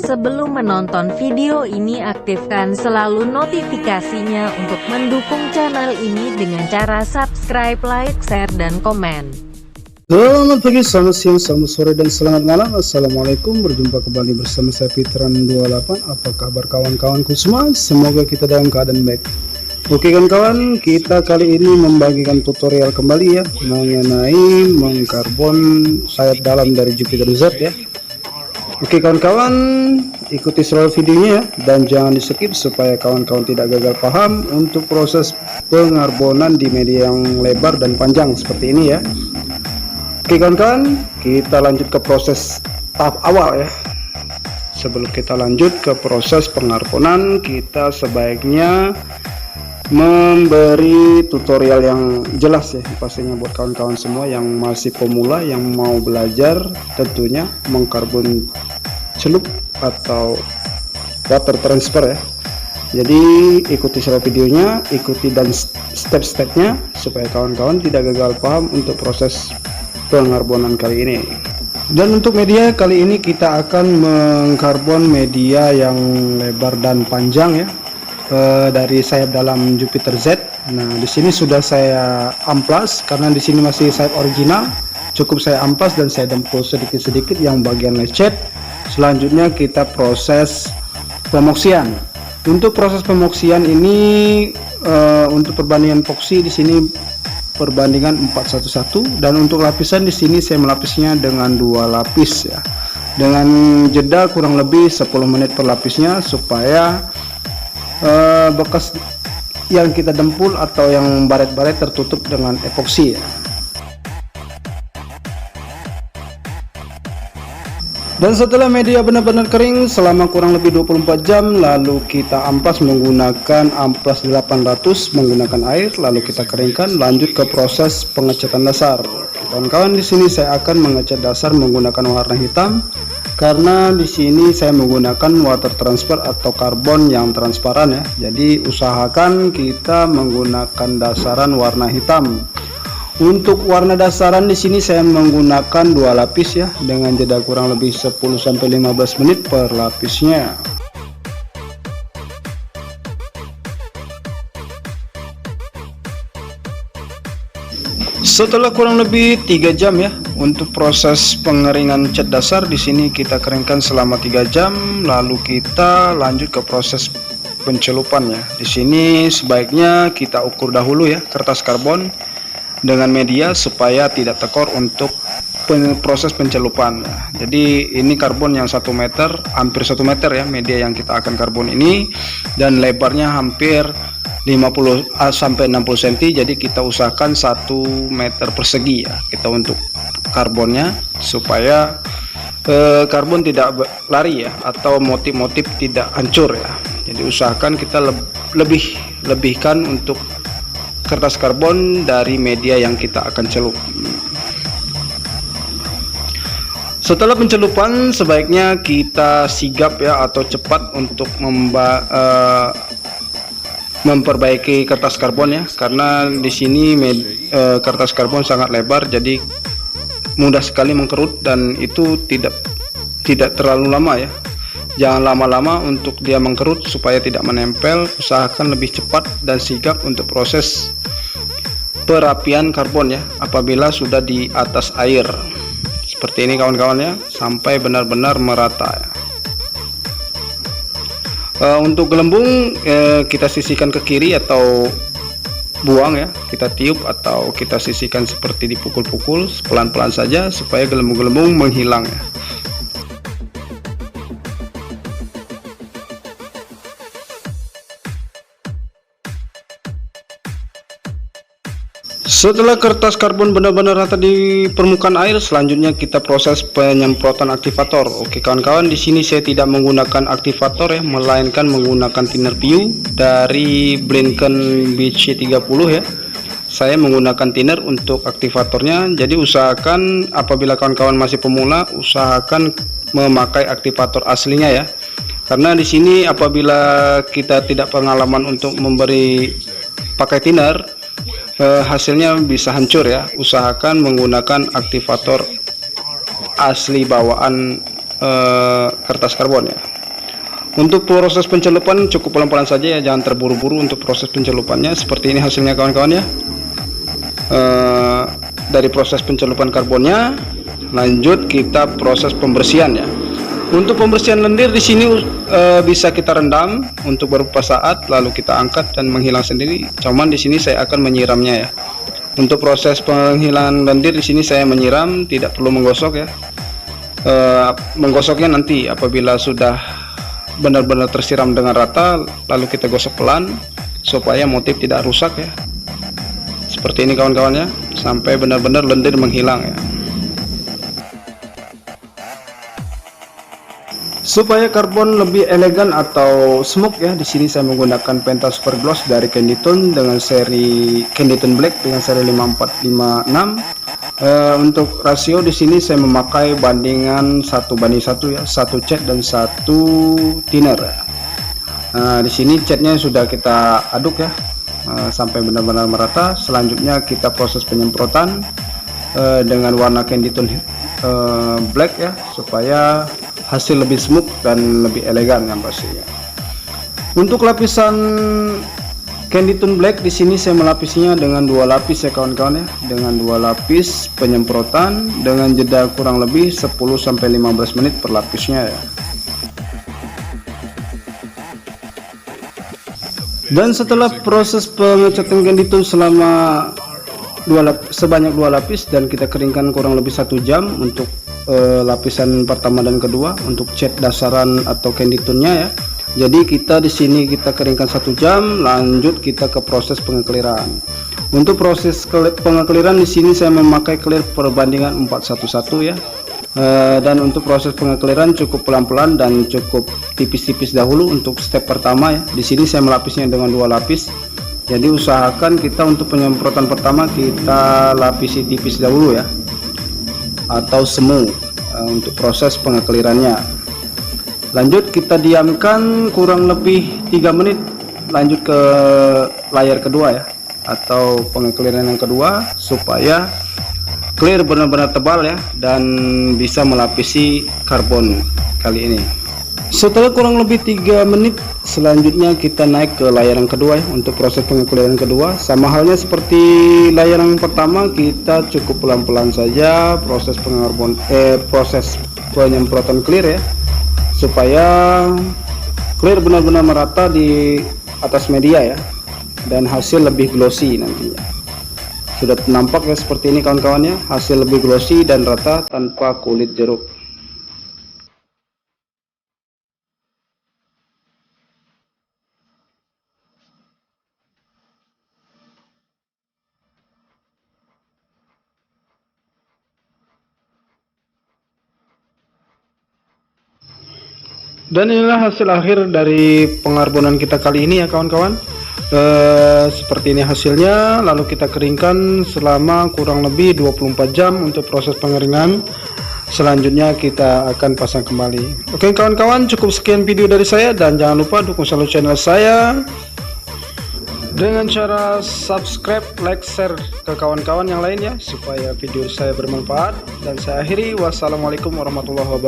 Sebelum menonton video ini, aktifkan selalu notifikasinya untuk mendukung channel ini dengan cara subscribe, like, share, dan komen. Selamat pagi, selamat siang, selamat sore, dan selamat malam. Assalamualaikum, berjumpa kembali bersama saya Fitran28. Apa kabar kawan-kawanku semua? Semoga kita dalam keadaan baik. Oke kawan-kawan, kita kali ini membagikan tutorial kembali ya mengenai mengkarbon sayap dalam dari Jupiter Z ya. Oke kawan-kawan, ikuti selalu videonya ya, dan jangan di skip supaya kawan-kawan tidak gagal paham untuk proses pengarbonan di media yang lebar dan panjang seperti ini ya. Oke kawan-kawan, kita lanjut ke proses tahap awal ya. Sebelum kita lanjut ke proses pengarbonan, kita sebaiknya memberi tutorial yang jelas ya, pastinya buat kawan-kawan semua yang masih pemula, yang mau belajar tentunya mengkarbon celup atau water transfer ya. Jadi ikuti selalu videonya, ikuti dan step-stepnya supaya kawan-kawan tidak gagal paham untuk proses pengarbonan kali ini. Dan untuk media kali ini kita akan mengkarbon media yang lebar dan panjang ya, dari sayap dalam Jupiter Z. Nah, di sini sudah saya amplas karena di sini masih sayap original. Cukup saya amplas dan saya dempul sedikit-sedikit yang bagian lecet. Selanjutnya kita proses pemoksian. Untuk proses pemoksian ini untuk perbandingan epoksi di sini perbandingan 4:1 dan untuk lapisan di sini saya melapisnya dengan 2 lapis ya. Dengan jeda kurang lebih 10 menit per lapisnya supaya bekas yang kita dempul atau yang baret-baret tertutup dengan epoksi ya. Dan setelah media benar-benar kering selama kurang lebih 24 jam, lalu kita amplas menggunakan amplas 800 menggunakan air, lalu kita keringkan. Lanjut ke proses pengecatan dasar. Kawan-kawan, di sini saya akan mengecat dasar menggunakan warna hitam karena di sini saya menggunakan water transfer atau karbon yang transparan ya. Jadi usahakan kita menggunakan dasaran warna hitam. Untuk warna dasaran di sini saya menggunakan 2 lapis ya, dengan jeda kurang lebih 10-15 menit per lapisnya. Setelah kurang lebih 3 jam ya untuk proses pengeringan cat dasar, di sini kita keringkan selama 3 jam, lalu kita lanjut ke proses pencelupan ya. Di sini sebaiknya kita ukur dahulu ya kertas karbon dengan media supaya tidak tekor untuk proses pencelupan. Jadi ini karbon yang 1 meter, hampir 1 meter ya media yang kita akan karbon ini, dan lebarnya hampir 50 sampai 60 cm. Jadi kita usahakan 1 meter persegi ya kita untuk karbonnya supaya karbon tidak lari ya, atau motif-motif tidak hancur ya. Jadi usahakan kita lebihkan untuk kertas karbon dari media yang kita akan celup. Setelah pencelupan sebaiknya kita sigap ya atau cepat untuk memperbaiki kertas karbon ya, karena di sini kertas karbon sangat lebar, jadi mudah sekali mengkerut dan itu tidak terlalu lama ya. Jangan lama-lama untuk dia mengkerut supaya tidak menempel. Usahakan lebih cepat dan sigap untuk proses perapian karbon ya apabila sudah di atas air seperti ini kawan-kawan ya, sampai benar-benar merata ya. Untuk gelembung kita sisihkan ke kiri atau buang ya, kita tiup atau kita sisihkan seperti dipukul-pukul pelan-pelan saja supaya gelembung-gelembung menghilang ya. Setelah kertas karbon benar-benar rata di permukaan air, selanjutnya kita proses penyemprotan aktivator. Oke kawan-kawan, di sini saya tidak menggunakan aktivator ya, melainkan menggunakan thinner PU dari Blinken BC30 ya. Saya menggunakan thinner untuk aktivatornya. Jadi usahakan apabila kawan-kawan masih pemula, usahakan memakai aktivator aslinya ya. Karena di sini apabila kita tidak pengalaman untuk memberi pakai thinner, hasilnya bisa hancur ya. Usahakan menggunakan aktivator asli bawaan kertas karbon ya. Untuk proses pencelupan cukup pelan-pelan saja ya, jangan terburu-buru untuk proses pencelupannya. Seperti ini hasilnya kawan-kawan ya. Dari proses pencelupan karbonnya, lanjut kita proses pembersihan ya. Untuk pembersihan lendir di sini bisa kita rendam untuk beberapa saat, lalu kita angkat dan menghilang sendiri. Cuman di sini saya akan menyiramnya ya. Untuk proses penghilangan lendir di sini saya menyiram, tidak perlu menggosok ya. Menggosoknya nanti apabila sudah benar-benar tersiram dengan rata, lalu kita gosok pelan supaya motif tidak rusak ya. Seperti ini kawan-kawan ya, sampai benar-benar lendir menghilang ya. Supaya karbon lebih elegan atau smoke ya, di sini saya menggunakan Penta Super Gloss dari Candytone dengan seri Candytone Black dengan seri 5456. Untuk rasio di sini saya memakai bandingan 1:1 ya, 1 cat dan 1 thinner. Di sini catnya sudah kita aduk ya, sampai benar-benar merata. Selanjutnya kita proses penyemprotan dengan warna Candytone Black ya, supaya hasil lebih smooth dan lebih elegan yang pastinya. Untuk lapisan Candytone Black di sini saya melapisinya dengan 2 lapis ya kawan-kawan ya, dengan 2 lapis penyemprotan dengan jeda kurang lebih 10-15 menit per lapisnya ya. Dan setelah proses pengecatan Candytone selama sebanyak 2 lapis dan kita keringkan kurang lebih 1 jam untuk lapisan pertama dan kedua untuk cat dasaran atau Candytone-nya ya. Jadi kita di sini kita keringkan 1 jam, lanjut kita ke proses pengekliran. Untuk proses pengekliran di sini saya memakai clear perbandingan 4:1 ya. Dan untuk proses pengekliran cukup pelan-pelan dan cukup tipis-tipis dahulu untuk step pertama ya. Di sini saya melapisnya dengan 2 lapis. Jadi usahakan kita untuk penyemprotan pertama kita lapisi tipis dahulu ya, atau semu untuk proses pengeklirannya. Lanjut kita diamkan kurang lebih 3 menit, lanjut ke layer kedua ya, atau pengekliran yang kedua, supaya clear benar-benar tebal ya dan bisa melapisi karbon kali ini. Setelah kurang lebih 3 menit, selanjutnya kita naik ke layar yang kedua ya, untuk proses pengekliran kedua. Sama halnya seperti layar yang pertama, kita cukup pelan-pelan saja proses proses penyemprotan clear ya, supaya clear benar-benar merata di atas media ya, dan hasil lebih glossy nantinya. Sudah nampak ya seperti ini kawan-kawannya, hasil lebih glossy dan rata tanpa kulit jeruk. Dan inilah hasil akhir dari pengarbonan kita kali ini ya kawan-kawan. Seperti ini hasilnya, lalu kita keringkan selama kurang lebih 24 jam untuk proses pengeringan. Selanjutnya kita akan pasang kembali. Oke kawan-kawan, cukup sekian video dari saya, dan jangan lupa dukung selalu channel saya dengan cara subscribe, like, share ke kawan-kawan yang lainnya supaya video saya bermanfaat. Dan saya akhiri, wassalamualaikum warahmatullahi wabarakatuh.